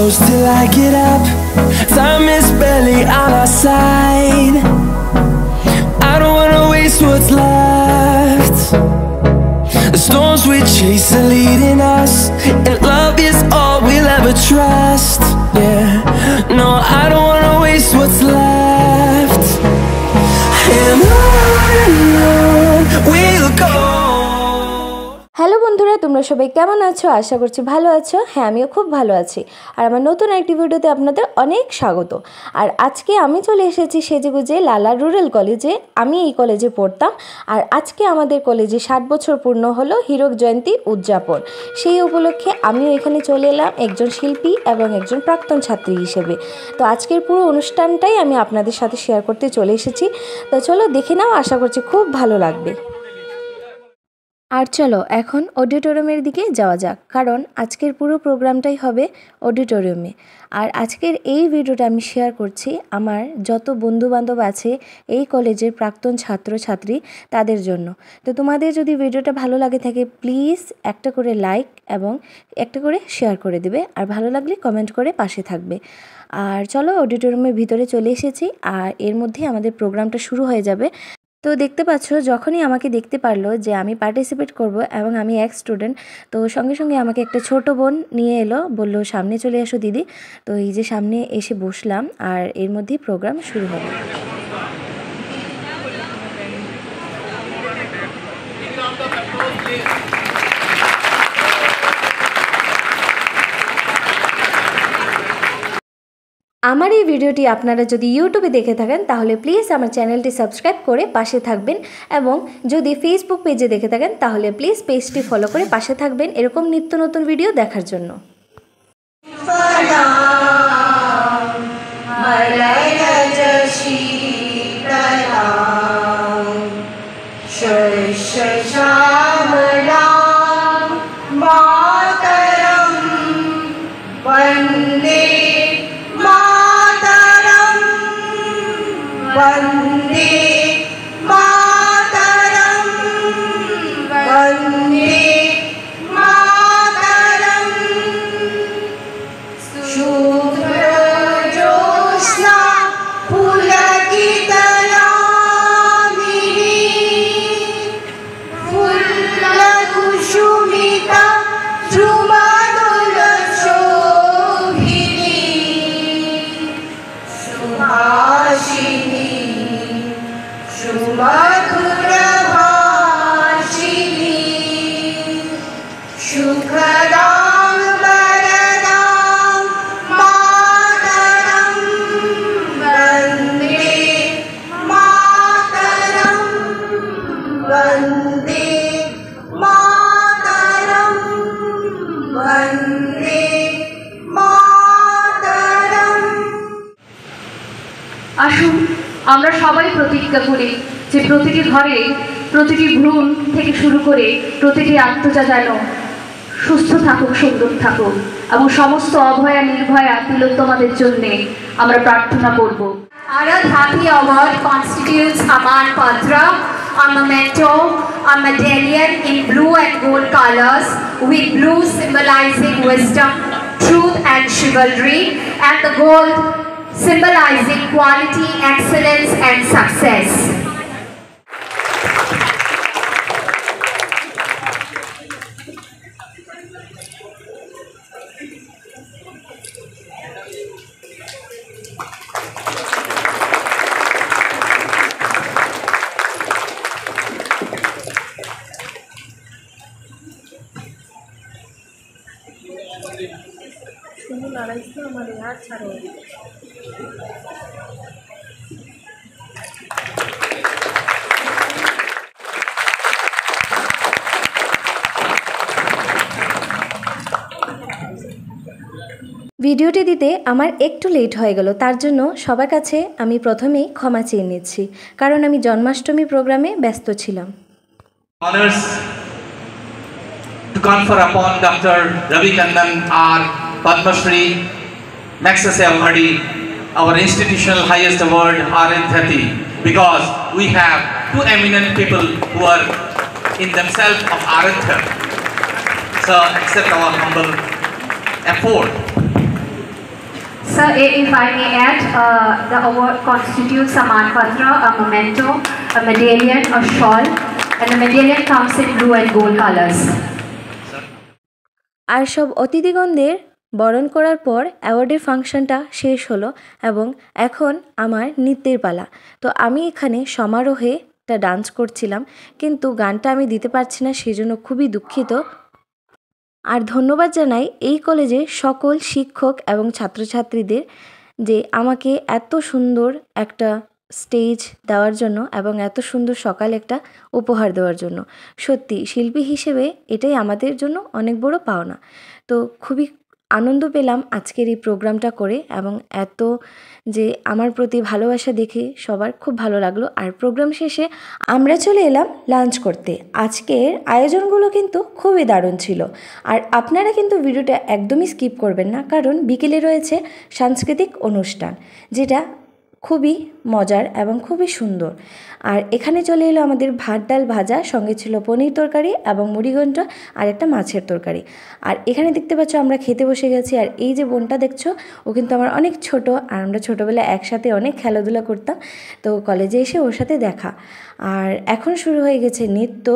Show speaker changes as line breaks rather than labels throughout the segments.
close till I get up. Time is barely on our side. I don't wanna waste what's left. The storms we chase are leading us, and love is all we'll ever trust. Yeah, no, I don't wanna waste what's left. And on we'll go.
Hello বন্ধুরা, তোমরা সবাই কেমন আছো? আশা করছি ভালো আছো। হ্যাঁ, আমিও খুব ভালো আছি। আর আমার নতুন একটি ভিডিওতে আপনাদের অনেক স্বাগত। আর আজকে আমি চলে এসেছি সেজেগুজে লালা রুরাল কলেজে। আমি এই কলেজে পড়তাম। আর আজকে আমাদের কলেজে 60 বছর পূর্ণ হলো হীরক জয়ন্তী উদযাপন। সেই উপলক্ষে আমিও এখানে চলে এলাম একজন শিল্পী এবং একজন প্রাক্তন ছাত্রী হিসেবে। তো আজকের পুরো অনুষ্ঠানটাই আমি আপনাদের সাথে শেয়ার করতে চলে এসেছি। তো চলো দেখে নাও, আশা করছি খুব ভালো লাগবে। আর চলো এখন অডিটোরিয়ামের দিকে যাওয়া যাক, কারণ আজকের পুরো প্রোগ্রামটাই হবে অডিটোরিয়ামে। আর আজকের এই ভিডিওটা আমি শেয়ার করছি আমার যত বন্ধুবান্ধব আছে এই কলেজের প্রাক্তন ছাত্রছাত্রী তাদের জন্য। তো তোমাদের যদি ভিডিওটা ভালো লাগে থাকে প্লিজ একটা করে লাইক এবং একটা করে শেয়ার করে দেবে, আর ভালো লাগলে কমেন্ট করে পাশে থাকবে। আর চলো অডিটোরিয়ামের ভিতরে চলে এসেছি, আর এর মধ্যেই আমাদের প্রোগ্রামটা শুরু হয়ে যাবে। তো দেখতে পাচ্ছ, যখনই আমাকে দেখতে পারলো যে আমি পার্টিসিপেট করব এবং আমি এক স্টুডেন্ট, তো সঙ্গে সঙ্গে আমাকে একটা ছোট বোন নিয়ে এলো, বললো সামনে চলে আসো দিদি। তো এই যে সামনে এসে বসলাম, আর এর মধ্যেই প্রোগ্রাম শুরু হবে। আমার এই ভিডিওটি আপনারা যদি ইউটিউবে দেখে থাকেন তাহলে প্লিজ আমার চ্যানেলটি সাবস্ক্রাইব করে পাশে থাকবেন, এবং যদি ফেসবুক পেজে দেখে থাকেন তাহলে প্লিজ পেজটি ফলো করে পাশে থাকবেন এরকম নিত্য নতুন ভিডিও দেখার জন্য।
वन्दे मातरं वन्दे मातरं शुभ्रज्योत्स्ना पुलकितयामिनी फुल्लकुसुमिता द्रुमदलशोभिनी सुभाषिनी मधुरभाषिणी सुखदां वरदां मातरं वन्दे मातरं वन्दे मातरं वन्दे मातरम्।
আসুন আমরা সবাই প্রতিজ্ঞা করি যে প্রতিটি ঘরে, প্রতিটি ভ্রূণ থেকে শুরু করে প্রতিটি আত্মজা যেন সুস্থ থাকুক, সুন্দর থাকুক, এবং সমস্ত অভয়া নির্ভয়া তিলোত্তমাদের জন্যে আমরা প্রার্থনা করব।
Aradhati award constitutes a manpatra, a memento, a medallion in blue and gold colors, with blue symbolizing wisdom, truth and chivalry, and the gold symbolizing quality, excellence and success.
ভিডিওটি দিতে আমার একটু লেট হয়ে গেল, তার জন্য সবার কাছে আমি প্রথমেই ক্ষমা চেয়ে নিচ্ছি, কারণ আমি জন্মাষ্টমী প্রোগ্রামে ব্যস্ত ছিলাম।
Honors to confer upon Dr. Ravi Kannan our Padma Shri Maxus Award, our institutional highest award, Arindhati, because we have two eminent people who are in themselves of Arindhati. So accept our humble effort.
Sir, if I may add, the award constitutes a manpatra, a memento, a medallion, a shawl, and the medallion comes in blue and gold colors.
আর সব অতিথিগণদের বরণ করার পর অ্যাওয়ার্ডের ফাংশনটা শেষ হলো এবং এখন আমার নৃত্যের পালা। তো আমি এখানে সমারোহে একটা ডান্স করছিলাম, কিন্তু গানটা আমি দিতে পারছি না, সেজন্য খুবই দুঃখিত। আর ধন্যবাদ জানাই এই কলেজের সকল শিক্ষক এবং ছাত্রছাত্রীদের যে আমাকে এত সুন্দর একটা স্টেজ দেওয়ার জন্য এবং এত সুন্দর সকাল একটা উপহার দেওয়ার জন্য। সত্যি শিল্পী হিসেবে এটাই আমাদের জন্য অনেক বড় পাওনা। তো খুবই আনন্দ পেলাম আজকের এই প্রোগ্রামটা করে এবং এত যে আমার প্রতি ভালোবাসা দেখে সবার খুব ভালো লাগলো। আর প্রোগ্রাম শেষে আমরা চলে এলাম লাঞ্চ করতে। আজকের আয়োজনগুলো কিন্তু খুবই দারুণ ছিল। আর আপনারা কিন্তু ভিডিওটা একদমই স্কিপ করবেন না, কারণ বিকেলে রয়েছে সাংস্কৃতিক অনুষ্ঠান, যেটা খুবই মজার এবং খুবই সুন্দর। আর এখানে চলে এলো আমাদের ভাত ডাল ভাজা, সঙ্গে ছিল পনির তরকারি এবং মুড়িঘণ্ট আর একটা মাছের তরকারি। আর এখানে দেখতে পাচ্ছ আমরা খেতে বসে গেছি। আর এই যে বোনটা দেখছো, ও কিন্তু আমার অনেক ছোট, আর আমরা ছোটোবেলায় একসাথে অনেক খেলাধুলা করতাম। তো কলেজে এসে ওর সাথে দেখা। আর এখন শুরু হয়ে গেছে নৃত্য।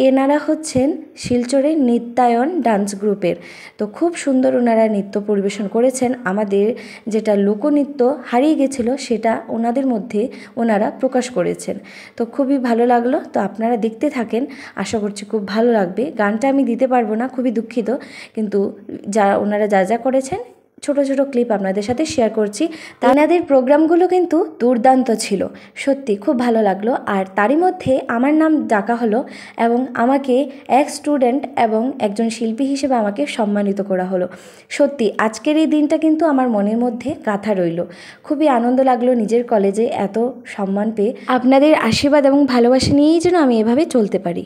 এনারা হচ্ছেন শিলচরের নৃত্যায়ন ডান্স গ্রুপের। তো খুব সুন্দর ওনারা নৃত্য পরিবেশন করেছেন। আমাদের যেটা লোকনৃত্য হারিয়ে গেছিলো সেটা ওনাদের মধ্যে ওনারা প্রকাশ করেছেন। তো খুবই ভালো লাগলো। তো আপনারা দেখতে থাকেন, আশা করছি খুব ভালো লাগবে। গানটা আমি দিতে পারবো না, খুবই দুঃখিত, কিন্তু ওনারা যা যা করেছেন ছোট ছোট ক্লিপ আপনাদের সাথে শেয়ার করছি। তাদের প্রোগ্রামগুলো কিন্তু দুর্দান্ত ছিল, সত্যি খুব ভালো লাগলো। আর তারই মধ্যে আমার নাম ডাকা হলো এবং আমাকে এক স্টুডেন্ট এবং একজন শিল্পী হিসেবে আমাকে সম্মানিত করা হলো। সত্যি আজকের এই দিনটা কিন্তু আমার মনের মধ্যে গাঁথা রইল। খুবই আনন্দ লাগলো নিজের কলেজে এত সম্মান পেয়ে। আপনাদের আশীর্বাদ এবং ভালোবাসা নিয়েই যেন আমি এভাবে চলতে পারি।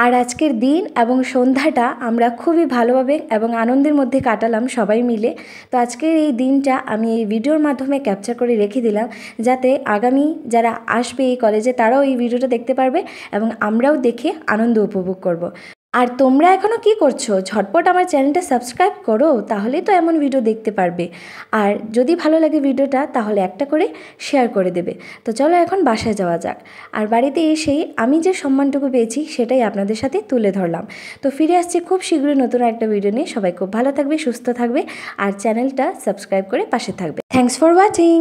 আর আজকের দিন এবং সন্ধ্যাটা আমরা খুবই ভালোভাবে এবং আনন্দের মধ্যে কাটালাম সবাই মিলে। তো আজকের এই দিনটা আমি এই ভিডিওর মাধ্যমে ক্যাপচার করে রেখে দিলাম, যাতে আগামী যারা আসবে এই কলেজে তারাও এই ভিডিওটা দেখতে পারবে এবং আমরাও দেখে আনন্দ উপভোগ করব। আর তোমরা এখনও কি করছো? ঝটপট আমার চ্যানেলটা সাবস্ক্রাইব করো, তাহলেই তো এমন ভিডিও দেখতে পারবে। আর যদি ভালো লাগে ভিডিওটা তাহলে একটা করে শেয়ার করে দেবে। তো চলো এখন বাসায় যাওয়া যাক। আর বাড়িতে এসেই আমি যে সম্মানটুকু পেয়েছি সেটাই আপনাদের সাথে তুলে ধরলাম। তো ফিরে আসছি খুব শীঘ্রই নতুন একটা ভিডিও নিয়ে। সবাই খুব ভালো থাকবে, সুস্থ থাকবে আর চ্যানেলটা সাবস্ক্রাইব করে পাশে থাকবে। Thanks for watching.